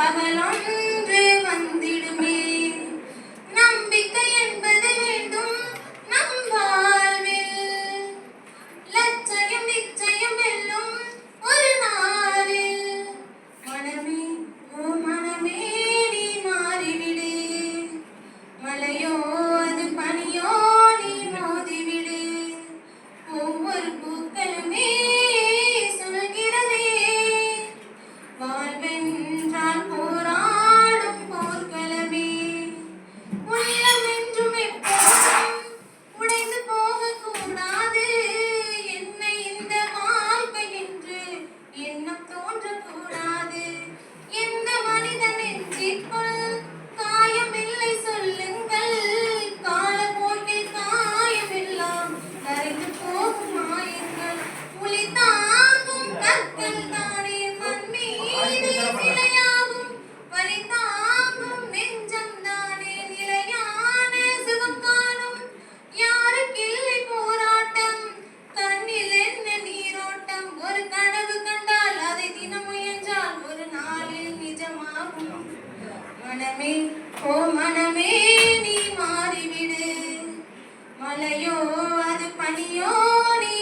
பகலொன்று வந்திடுமே. நம்பிக்கை என்பது வேண்டும் நம் வாழ்வில், லட்சயம் நிச்சயம் வெல்லும் ஒரு நாளில். மனமே ஓ மனமே நீ மாறிவிடு, மலையோ அது பனியோ நீ மோதிவிடு. ஒவ்வொரு பூக்களுமே சொல்கிறதே, வாழ்வென்றால் போராடும் போர்க்களமே. உள்ளம் என்றும் எப்போதும் உடைந்து போகக்கூடாது, என்னை இந்த வாழ்க்கை என்று எண்ணம் தோன்றக்கூடாது. எந்த மனிதன் நெஞ்சிற்குள் காயமில்லை சொல்லுங்கள், காலப்போக்கில் காயமெல்லாம் கரைந்து போகும் மாயங்கள். உளி தாங்கும் கற்கள் தானே மண் மீது சிலையாகும், வலி தாங்கும் நெஞ்சம் தானே நிலையான சுகம் காணும். யாருக்கில்லை போராட்டம், கண்ணில் என்ன நீரோட்டம். ஒரு கனவு கண்டால் அதை தினம் முயன்றால் ஒரு நாளில் நிஜமாகும். மனமே ஓ மனமே நீ மாறிவிடு, மலையோ அது பனியோ நீ